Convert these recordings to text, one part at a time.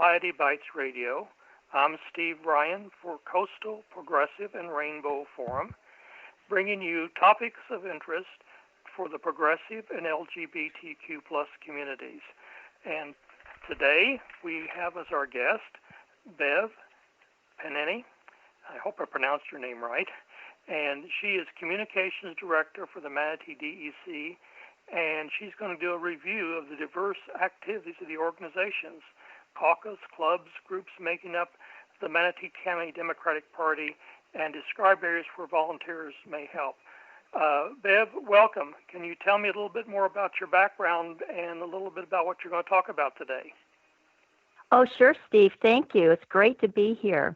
Society Bites Radio. I'm Steve Ryan for Coastal, Progressive, and Rainbow Forum, bringing you topics of interest for the progressive and LGBTQ plus communities. And today we have as our guest Bev Pennee. I hope I pronounced your name right. And she is Communications Director for the Manatee DEC, and she's going to do a review of the diverse activities of the organizations, caucus, clubs, groups making up the Manatee County Democratic Party, and describe areas where volunteers may help. Bev, welcome. Can you tell me a little bit more about your background and a little bit about what you're going to talk about today? Oh, sure, Steve. Thank you. It's great to be here.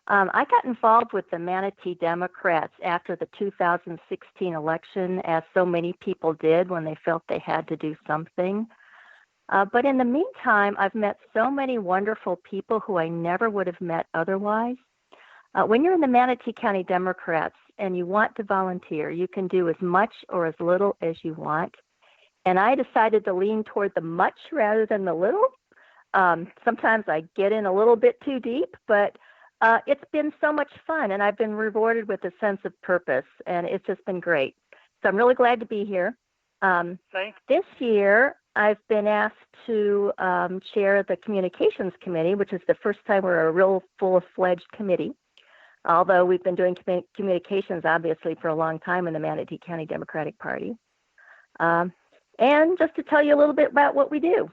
I got involved with the Manatee Democrats after the 2016 election, as so many people did when they felt they had to do something. But in the meantime, I've met so many wonderful people who I never would have met otherwise. When you're in the Manatee County Democrats and you want to volunteer, you can do as much or as little as you want. And I decided to lean toward the much rather than the little. Sometimes I get in a little bit too deep, but it's been so much fun, and I've been rewarded with a sense of purpose, and it's just been great. So I'm really glad to be here. This year, I've been asked to chair the Communications Committee, which is the first time we're a real full-fledged committee, although we've been doing communications, obviously, for a long time in the Manatee County Democratic Party. And just to tell you a little bit about what we do.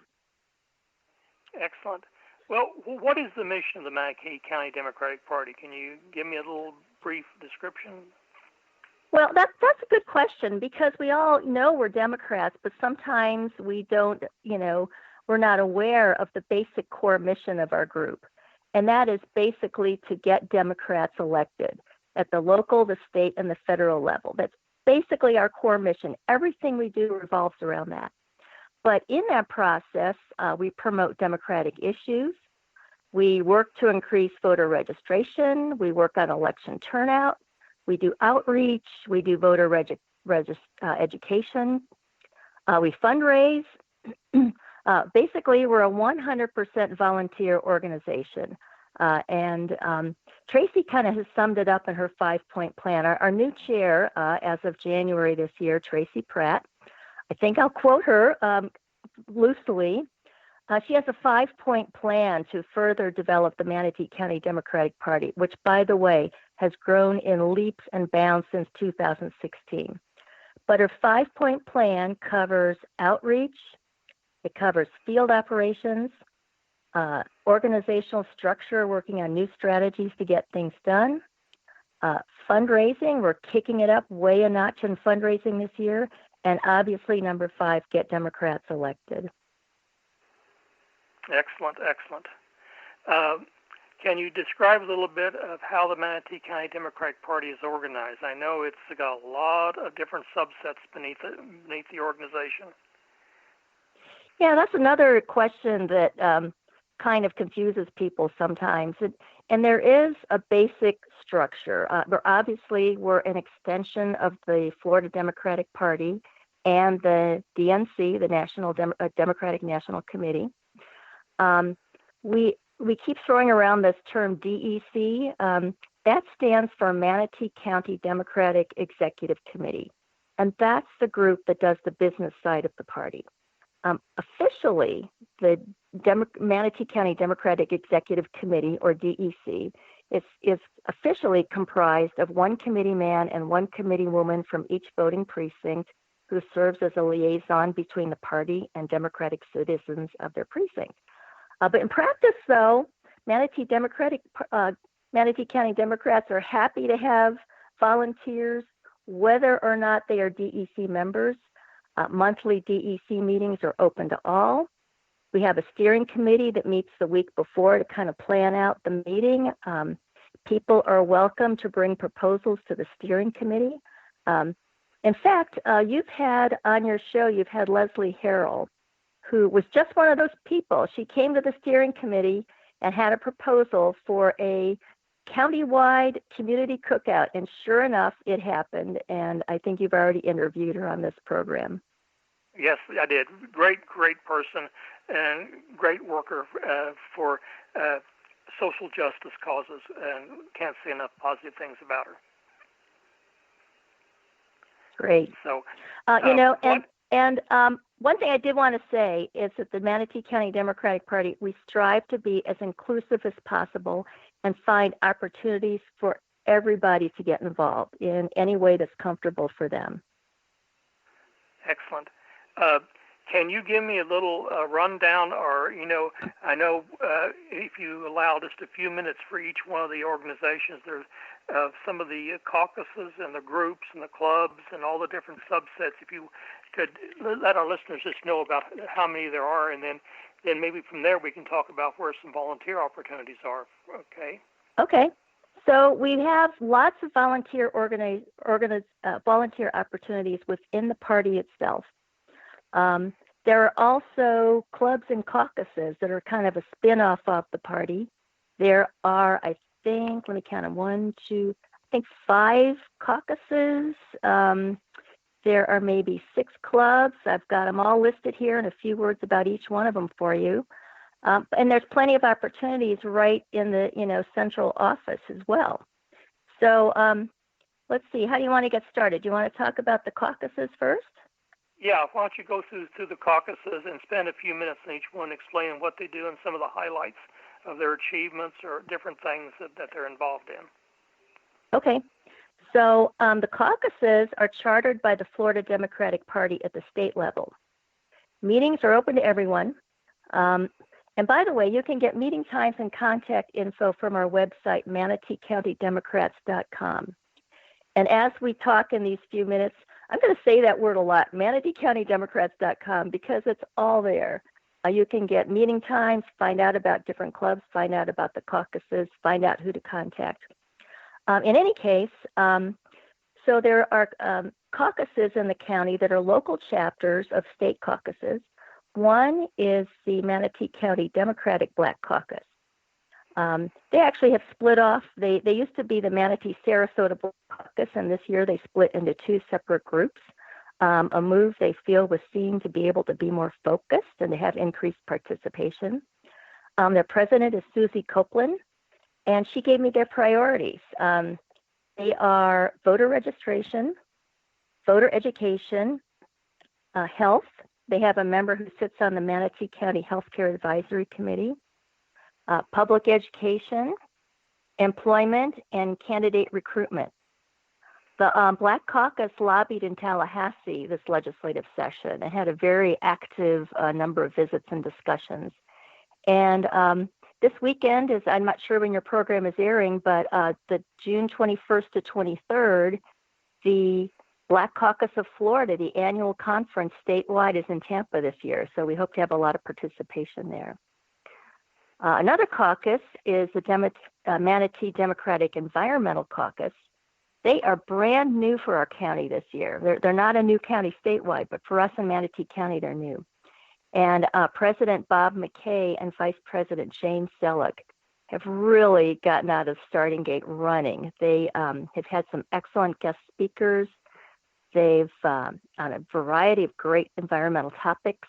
Excellent. Well, what is the mission of the Manatee County Democratic Party? Can you give me a little brief description? Well, that's a good question, because we all know we're Democrats, but sometimes we don't, we're not aware of the basic core mission of our group. And that is basically to get Democrats elected at the local, the state, and the federal level. That's basically our core mission. Everything we do revolves around that. But in that process, we promote democratic issues. We work to increase voter registration. We work on election turnout. We do outreach. We do voter education. We fundraise. Basically, we're a 100% volunteer organization. And Tracy kind of has summed it up in her 5-point plan. Our new chair, as of January this year, Tracy Pratt, I think I'll quote her loosely. She has a 5-point plan to further develop the Manatee County Democratic Party, which, by the way, has grown in leaps and bounds since 2016. But her 5-point plan covers outreach, it covers field operations, organizational structure, working on new strategies to get things done, fundraising, we're kicking it up way a notch in fundraising this year, and obviously, number 5, get Democrats elected. Excellent, excellent. Can you describe a little bit of how the Manatee County Democratic Party is organized? I know it's got a lot of different subsets beneath the organization. Yeah, that's another question that kind of confuses people sometimes. And there is a basic structure. Obviously, we're an extension of the Florida Democratic Party and the DNC, the National Democratic National Committee. We keep throwing around this term DEC. That stands for Manatee County Democratic Executive Committee. And that's the group that does the business side of the party. Officially, the Manatee County Democratic Executive Committee, or DEC, is officially comprised of one committee man and one committee woman from each voting precinct who serves as a liaison between the party and Democratic citizens of their precinct. But in practice, though, Manatee County Democrats are happy to have volunteers, whether or not they are DEC members. Monthly DEC meetings are open to all. We have a steering committee that meets the week before to kind of plan out the meeting. People are welcome to bring proposals to the steering committee. In fact, you've had on your show, you've had Leslie Harrell, who was just one of those people. She came to the steering committee and had a proposal for a countywide community cookout, and sure enough, it happened, and I think you've already interviewed her on this program. Yes, I did. Great person and great worker for social justice causes, and can't say enough positive things about her. Great. So, one thing I did want to say is that the Manatee County Democratic Party, we strive to be as inclusive as possible and find opportunities for everybody to get involved in any way that's comfortable for them. Excellent. Can you give me a little rundown, or, I know if you allow just a few minutes for each one of the organizations, there's some of the caucuses and the groups and the clubs and all the different subsets. If you could let our listeners just know about how many there are, and then maybe from there we can talk about where some volunteer opportunities are. Okay. Okay. So we have lots of volunteer volunteer opportunities within the party itself. There are also clubs and caucuses that are kind of a spin-off of the party. There are, I think, let me count them, 1, 2, I think 5 caucuses. There are maybe 6 clubs. I've got them all listed here and a few words about each one of them for you. And there's plenty of opportunities right in the central office as well. So let's see, how do you want to get started? Do you want to talk about the caucuses first? Yeah, why don't you go through the caucuses and spend a few minutes on each one explaining what they do and some of the highlights of their achievements or different things that they're involved in. Okay. So the caucuses are chartered by the Florida Democratic Party at the state level. Meetings are open to everyone. And by the way, you can get meeting times and contact info from our website, manateecountydemocrats.com. And as we talk in these few minutes, I'm going to say that word a lot, manateecountydemocrats.com, because it's all there. You can get meeting times, find out about different clubs, find out about the caucuses, find out who to contact. In any case, so there are caucuses in the county that are local chapters of state caucuses. One is the Manatee County Democratic Black Caucus. They actually have split off. They used to be the Manatee Sarasota Black Caucus, and this year they split into 2 separate groups. A move they feel was seen to be able to be more focused and to have increased participation. Their president is Susie Copeland, and she gave me their priorities. They are voter registration, voter education, health. They have a member who sits on the Manatee County Healthcare Advisory Committee, public education, employment, and candidate recruitment. The Black Caucus lobbied in Tallahassee this legislative session and had a very active number of visits and discussions. And this weekend is, I'm not sure when your program is airing, but the June 21st to 23rd, the Black Caucus of Florida, the annual conference statewide, is in Tampa this year. So we hope to have a lot of participation there. Another caucus is the Manatee Democratic Environmental Caucus. They are brand new for our county this year. They're not a new county statewide, but for us in Manatee County, they're new. And President Bob McKay and Vice President Jane Selleck have really gotten out of starting gate running. They have had some excellent guest speakers. They've on a variety of great environmental topics.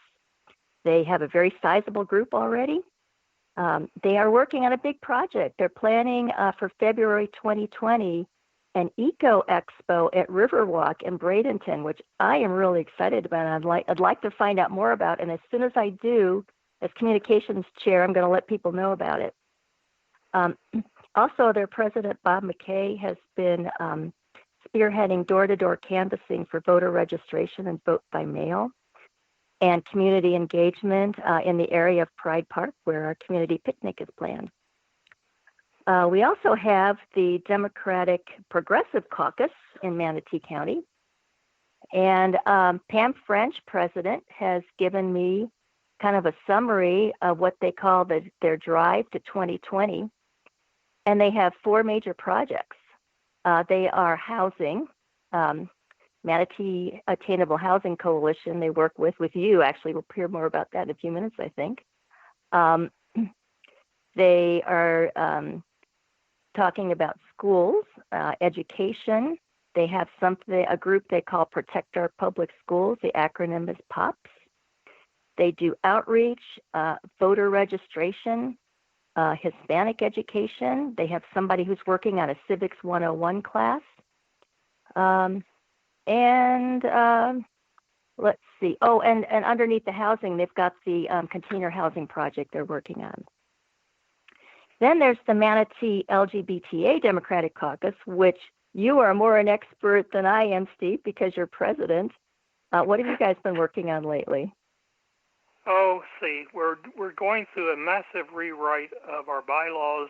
They have a very sizable group already. They are working on a big project. They're planning for February 2020 an Eco Expo at Riverwalk in Bradenton, which I am really excited about. I'd like to find out more about, and as soon as I do, as communications chair, I'm going to let people know about it. Also, their president, Bob McKay, has been spearheading door-to-door canvassing for voter registration and vote by mail, and community engagement in the area of Pride Park, where our community picnic is planned. We also have the Democratic Progressive Caucus in Manatee County. And Pam French, president, has given me kind of a summary of what they call their drive to 2020. And they have 4 major projects. They are housing, Manatee Attainable Housing Coalition they work with you. Actually, we'll hear more about that in a few minutes, I think. They are talking about schools, education, They have a group they call Protect Our Public Schools. The acronym is POPS. They do outreach, voter registration, Hispanic education. They have somebody who's working on a Civics 101 class. Let's see. Oh, and underneath the housing, they've got the container housing project they're working on. Then there's the Manatee LGBTA Democratic Caucus, which you are more an expert than I am, Steve, because you're president. What have you guys been working on lately? Oh, see, we're going through a massive rewrite of our bylaws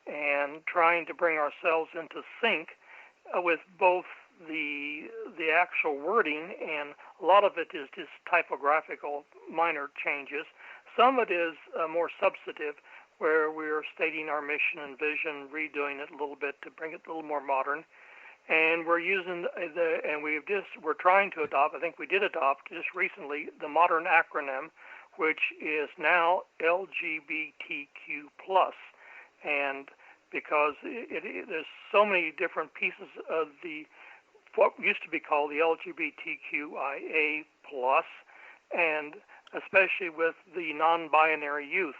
and trying to bring ourselves into sync with both the actual wording, and a lot of it is just typographical minor changes. Some of it is more substantive, where we're stating our mission and vision, redoing it a little bit to bring it a little more modern. And we're using we're trying to adopt, I think we did adopt just recently, the modern acronym, which is now LGBTQ+. And because there's so many different pieces of what used to be called the LGBTQIA+, and especially with the non-binary youth.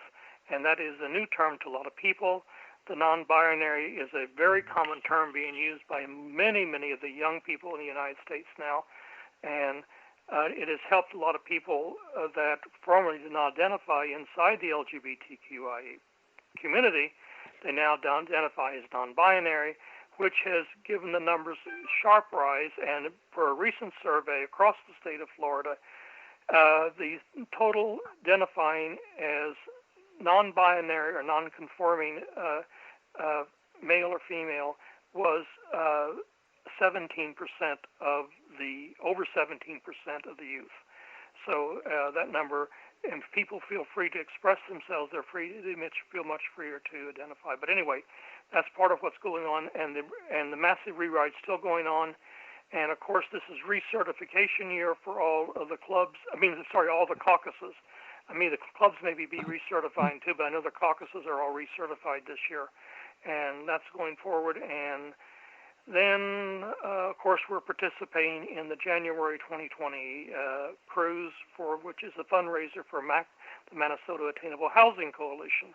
And that is a new term to a lot of people. The non-binary is a very common term being used by many, many of the young people in the United States now. And it has helped a lot of people that formerly did not identify inside the LGBTQIA community. They now identify as non-binary, which has given the numbers sharp rise. And for a recent survey across the state of Florida, the total identifying as non-binary or non-conforming male or female was 17% of over 17% of the youth. So that number, and people feel free to express themselves. They feel much freer to identify. But anyway, that's part of what's going on, and the massive rewrite's still going on. And of course, this is recertification year for all of the clubs. All the caucuses. The clubs may be recertifying too, but I know the caucuses are all recertified this year, and that's going forward. And then, of course, we're participating in the January 2020 cruise, which is a fundraiser for the Minnesota Attainable Housing Coalition,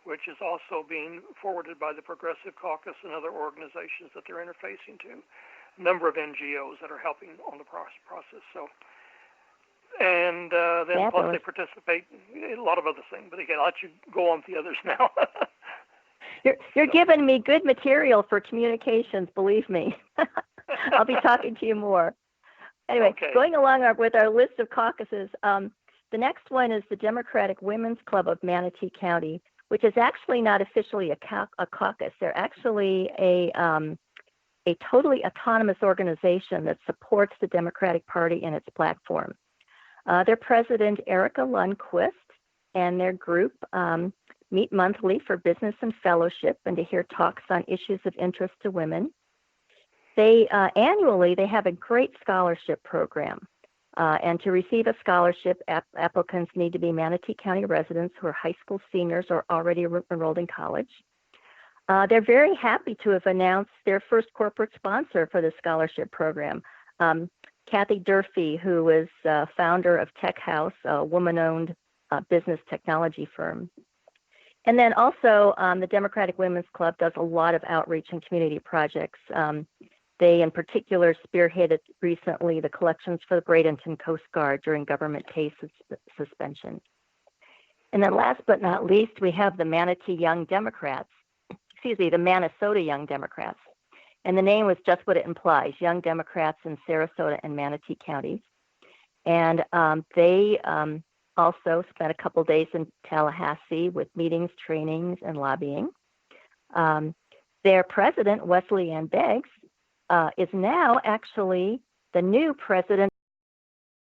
which is also being forwarded by the Progressive Caucus and other organizations that they're interfacing to, a number of NGOs that are helping on the process. So. And then plus they participate in a lot of other things. But again, I'll let you go on to the others now. You're giving me good material for communications, believe me. I'll be talking to you more. Anyway, okay. Going along with our list of caucuses, the next one is the Democratic Women's Club of Manatee County, which is actually not officially a caucus. They're actually a totally autonomous organization that supports the Democratic Party and its platform. Their president, Erica Lundquist, and their group meet monthly for business and fellowship and to hear talks on issues of interest to women. Annually, they have a great scholarship program. And to receive a scholarship, applicants need to be Manatee County residents who are high school seniors or already enrolled in college. They're very happy to have announced their first corporate sponsor for the scholarship program. Kathy Durfee, who is founder of Tech House, a woman-owned business technology firm. And then also the Democratic Women's Club does a lot of outreach and community projects. They in particular spearheaded recently the collections for the Bradenton Coast Guard during government pay suspension. And then last but not least, we have the Manatee Young Democrats, the Minnesota Young Democrats. And the name was just what it implies, Young Democrats in Sarasota and Manatee counties. And they also spent a couple days in Tallahassee with meetings, trainings, and lobbying. Their president, Wesley Ann Beggs, is now actually the new president